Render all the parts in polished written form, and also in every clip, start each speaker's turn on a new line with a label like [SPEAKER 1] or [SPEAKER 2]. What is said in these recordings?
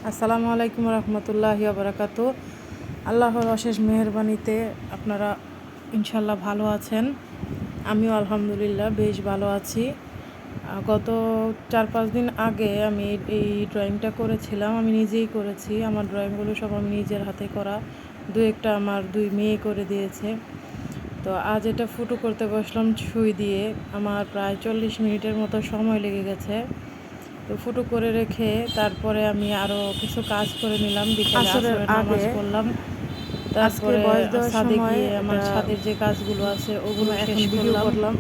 [SPEAKER 1] আসসালামু আলাইকুম রহমতুল্লাহি বারাকাতু। আল্লাহর অশেষ মেহেরবানিতে আপনারা ইনশাল্লাহ ভালো আছেন। আমিও আলহামদুলিল্লাহ বেশ ভালো আছি। গত 4-5 দিন আগে আমি এই ড্রয়িংটা করেছিলাম। আমি নিজেই করেছি। আমার ড্রয়িংগুলো সব আমি নিজের হাতে করা। একটা আমার 2 মেয়ে করে দিয়েছে। তো আজ এটা ফুটো করতে বসলাম সুই দিয়ে। আমার প্রায় 40 মিনিটের মতো সময় লেগে গেছে। তো ফুটো করে রেখে তারপরে আমি আরও কিছু কাজ করে নিলাম। বিকেলে আসরের নামাজ পড়লাম। তারপরে ছাদে গিয়ে আমার ছাদের যে কাজগুলো আছে ওগুলো শেষ করলাম।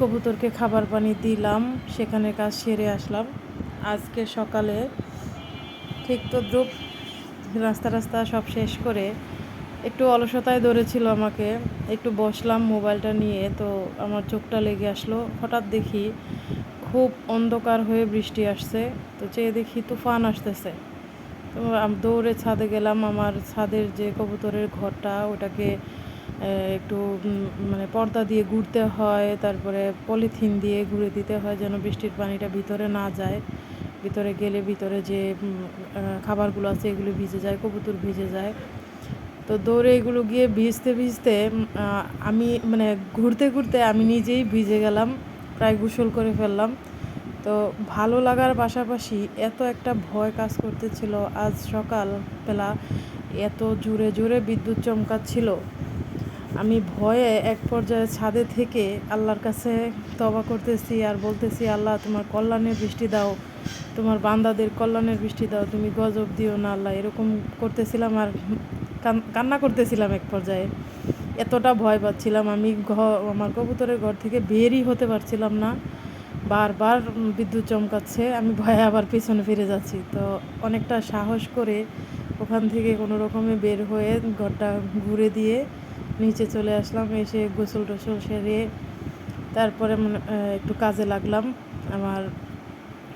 [SPEAKER 1] কবুতরকে খাবার পানি দিলাম, সেখানে কাজ সেরে আসলাম। আজকে সকালে ঠিক তদ্রুপ রাস্তা সব শেষ করে একটু অলসতায় ধরেছিল আমাকে। একটু বসলাম মোবাইলটা নিয়ে, তো আমার চোখটা লেগে আসলো। হঠাৎ দেখি খুব অন্ধকার হয়ে বৃষ্টি আসছে। তো চেয়ে দেখি তুফান আসতেছে। তো আমি দৌড়ে ছাদে গেলাম। আমার ছাদের যে কবুতরের ঘরটা ওটাকে একটু পর্দা দিয়ে ঘুরতে হয়, তারপরে পলিথিন দিয়ে ঘুরে দিতে হয় যেন বৃষ্টির পানিটা ভিতরে না যায়। ভিতরে গেলে ভিতরে যে খাবারগুলো আছে এগুলো ভিজে যায়, কবুতর ভিজে যায়। তো দৌড়ে এগুলো গিয়ে ভিজতে আমি ঘুরতে আমি নিজেই ভিজে গেলাম, প্রায় গোসল করে ফেললাম। তো ভালো লাগার পাশাপাশি এত একটা ভয় কাজ করতেছিল। আজ সকালবেলা এত জোরে বিদ্যুৎ চমকাচ্ছিল। আমি ভয়ে এক পর্যায়ে ছাদে থেকে আল্লাহর কাছে তওবা করতেছি আর বলতেছি, আল্লাহ তোমার কল্যাণের বৃষ্টি দাও, তোমার বান্দাদের কল্যাণের বৃষ্টি দাও, তুমি গজব দিও না আল্লাহ। এরকম করতেছিলাম আর কান্না করতেছিলাম এক পর্যায়ে। এতটা ভয় পাচ্ছিলাম আমি। আমার কবুতরের ঘর থেকে বেরই হতে পারছিলাম না। বারবার বিদ্যুৎ চমকাচ্ছে। আমি ভয়ে আবার পিছনে ফিরে যাচ্ছি। তো অনেকটা সাহস করে ওখান থেকে কোনো রকমে বের হয়ে ঘরটা ঘুরে দিয়ে নিচে চলে আসলাম। এসে গোসল টোসল সেরে তারপরে একটু কাজে লাগলাম। আমার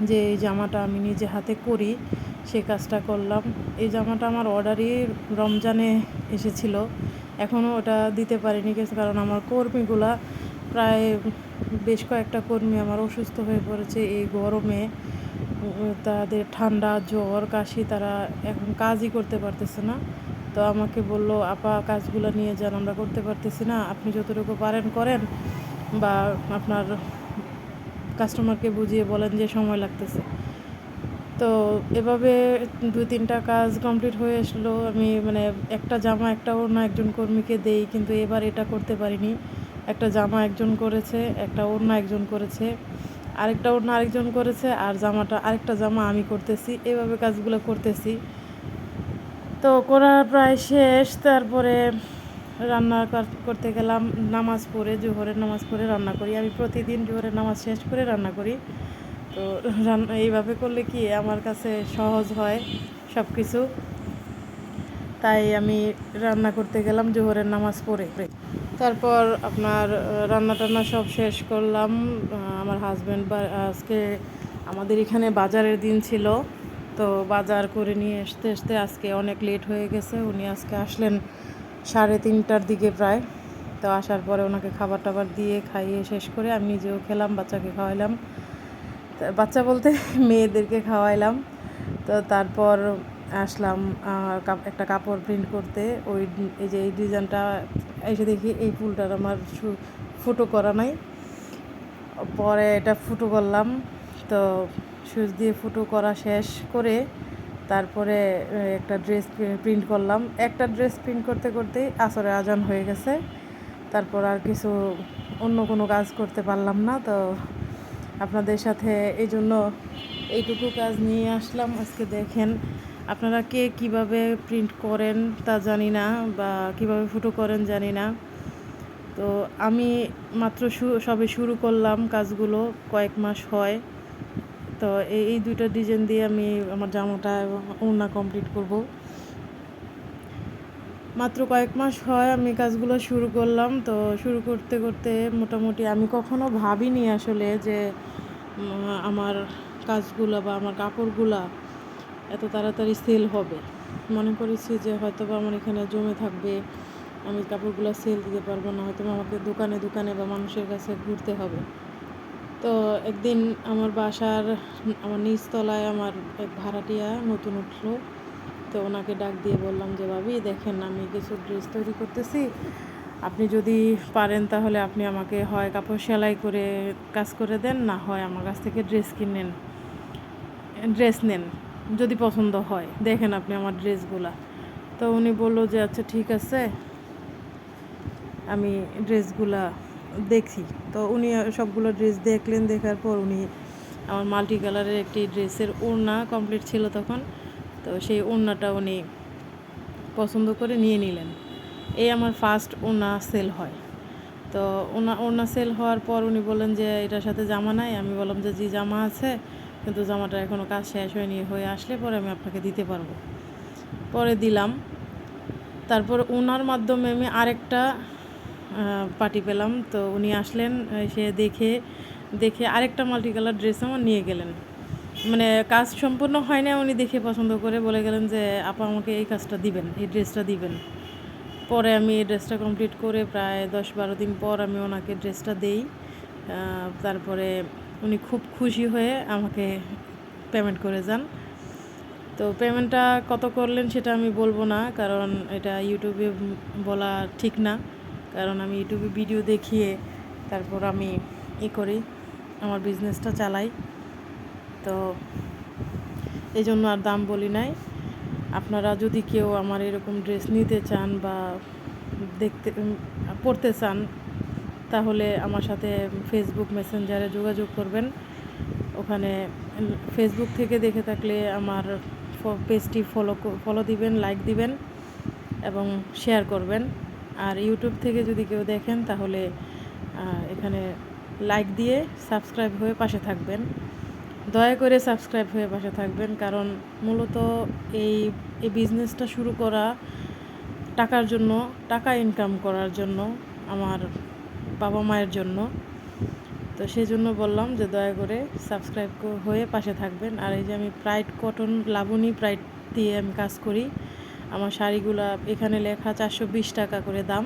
[SPEAKER 1] যে এই জামাটা আমি নিজে হাতে করি সেই কাজটা করলাম। এই জামাটা আমার অর্ডারই রমজানে এসেছিল, এখনও ওটা দিতে পারিনি কারণ আমার কর্মীগুলা প্রায় বেশ কয়েকটা কর্মী আমার অসুস্থ হয়ে পড়েছে এই গরমে। তাদের ঠান্ডা জ্বর কাশি, তারা এখন কাজই করতে পারতেছে না। তো আমাকে বলল, আপা কাজগুলো নিয়ে যান, আমরা করতে পারতেছি না, আপনি যতটুকু পারেন করেন, বা আপনার কাস্টমারকে বুঝিয়ে বলেন যে সময় লাগতেছে। তো এভাবে 2-3টা কাজ কমপ্লিট হয়ে আসলো। আমি একটা জামা একটা ওড়না একজন কর্মীকে দেই, কিন্তু এবার এটা করতে পারিনি। একটা জামা একজন করেছে, একটা ওড়না একজন করেছে, আরেকটা ওড়না আরেকজন করেছে, আর আরেকটা জামা আমি করতেছি। এভাবে কাজগুলো করতেছি। তো করা প্রায় শেষ। তারপরে রান্না করতে গেলাম। নামাজ পড়ে, জোহরের নামাজ পড়ে রান্না করি। আমি প্রতিদিন জোহরের নামাজ শেষ করে রান্না করি। তো এইভাবে করলে কি আমার কাছে সহজ হয় সব কিছু। তাই আমি রান্না করতে গেলাম জোহরের নামাজ পড়ে। তারপর আপনার রান্না টান্না সব শেষ করলাম। আমার হাজব্যান্ড আজকে আমাদের এখানে বাজারের দিন ছিল, তো বাজার করে নিয়ে আসতে আজকে অনেক লেট হয়ে গেছে। উনি আজকে আসলেন 3:30টার দিকে প্রায়। তো আসার পরে ওনাকে খাবার টাবার দিয়ে খাইয়ে শেষ করে আমি নিজেও খেলাম, বাচ্চাকে খাওয়াইলাম, বাচ্চা বলতে মেয়েদেরকে খাওয়াইলাম। তো তারপর আসলাম একটা কাপড় প্রিন্ট করতে। এই যে এই ডিজাইনটা এসে দেখি এই ফুলটার আমার ফুটো করা নাই। পরে এটা ফুটো করলাম। তো সুচ দিয়ে ফুটো করা শেষ করে তারপরে একটা ড্রেস প্রিন্ট করলাম। একটা ড্রেস প্রিন্ট করতেই আসরের আজান হয়ে গেছে। তারপর আর কিছু অন্য কোনো কাজ করতে পারলাম না। তো আপনাদের সাথে এই জন্য এইটুকু কাজ নিয়ে আসলাম আজকে। দেখেন আপনারা কে কীভাবে প্রিন্ট করেন তা জানি না, বা কীভাবে ফুটো করেন জানি না। তো আমি মাত্র সবে শুরু করলাম কাজগুলো, কয়েক মাস হয়। তো এই 2টা ডিজাইন দিয়ে আমি আমার জামাটা ওড়না কমপ্লিট করব। মাত্র কয়েক মাস হয় আমি কাজগুলো শুরু করলাম। তো শুরু করতে মোটামুটি আমি কখনো ভাবিনি আসলে যে আমার কাজগুলো বা আমার কাপড়গুলা এত তাড়াতাড়ি সেল হবে। মনে করেছি যে হয়তো বা আমার এখানে জমে থাকবে, আমি কাপড়গুলো সেল দিতে পারবো না, হয়তো আমাকে দোকানে বা মানুষের কাছে ঘুরতে হবে। তো একদিন আমার বাসার আমার নিচতলায় আমার এক ভাড়াটিয়া নতুন উঠলো। তো ওনাকে ডাক দিয়ে বললাম যে ভাবি দেখেন আমি কিছু ড্রেস তৈরি করতেছি, আপনি যদি পারেন তাহলে আপনি আমাকে হয় কাপড় সেলাই করে কাজ করে দেন, না হয় আমার কাছ থেকে ড্রেস নেন, যদি পছন্দ হয় দেখেন আপনি আমার ড্রেসগুলা। তো উনি বললো যে আচ্ছা ঠিক আছে, আমি ড্রেসগুলা দেখি। তো উনি সবগুলো ড্রেস দেখলেন, দেখার পর উনি আমার মাল্টি কালারের একটি ড্রেসের ওড়না কমপ্লিট ছিল তখন, তো সেই ওড়নাটা উনি পছন্দ করে নিয়ে নিলেন। এই আমার ফার্স্ট ওড়না সেল হয়। তো ওড়না সেল হওয়ার পর উনি বললেন যে এটার সাথে জামা নাই। আমি বললাম যে জি জামা আছে, কিন্তু জামাটা এখনও কাজ শেষ হয়নি, হয়ে আসলে পরে আমি আপনাকে দিতে পারবো। পরে দিলাম। তারপর ওনার মাধ্যমে আমি আরেকটা পার্টি পেলাম। তো উনি আসলেন, সে দেখে আরেকটা মাল্টি কালার ড্রেস আমার নিয়ে গেলেন। মানে কাজ সম্পূর্ণ হয় না, উনি দেখে পছন্দ করে বলে গেলেন যে আপা আমাকে এই কাজটা দিবেন, এই ড্রেসটা দিবেন। পরে আমি এই ড্রেসটা কমপ্লিট করে প্রায় 10-12 দিন পর আমি ওনাকে ড্রেসটা দেই। তারপরে উনি খুব খুশি হয়ে আমাকে পেমেন্ট করে যান। তো পেমেন্টটা কত করলেন সেটা আমি বলবো না, কারণ এটা ইউটিউবে বলা ঠিক না। কারণ আমি ইউটিউবে ভিডিও দেখিয়ে তারপর আমি করি, আমার বিজনেসটা চালাই। তো এই জন্য আর দাম বলি নাই। আপনারা যদি কেউ আমার এরকম ড্রেস নিতে চান বা পড়তে চান, তাহলে আমার সাথে ফেসবুক মেসেঞ্জারে যোগাযোগ করবেন। ওখানে ফেসবুক থেকে দেখে থাকলে আমার পেজটি ফলো দিবেন, লাইক দিবেন এবং শেয়ার করবেন। আর ইউটিউব থেকে যদি কেউ দেখেন তাহলে এখানে লাইক দিয়ে সাবস্ক্রাইব হয়ে পাশে থাকবেন। দয়া করে সাবস্ক্রাইব হয়ে পাশে থাকবেন, কারণ মূলত এই বিজনেসটা শুরু করা টাকার জন্য, টাকা ইনকাম করার জন্য, আমার বাবা মায়ের জন্য। তো সেই জন্য বললাম যে দয়া করে সাবস্ক্রাইব হয়ে পাশে থাকবেন। আর এই যে আমি প্রাইড কটন লাবণী প্রাইড দিয়ে আমি কাজ করি। আমার শাড়িগুলা এখানে লেখা 420 টাকা করে দাম।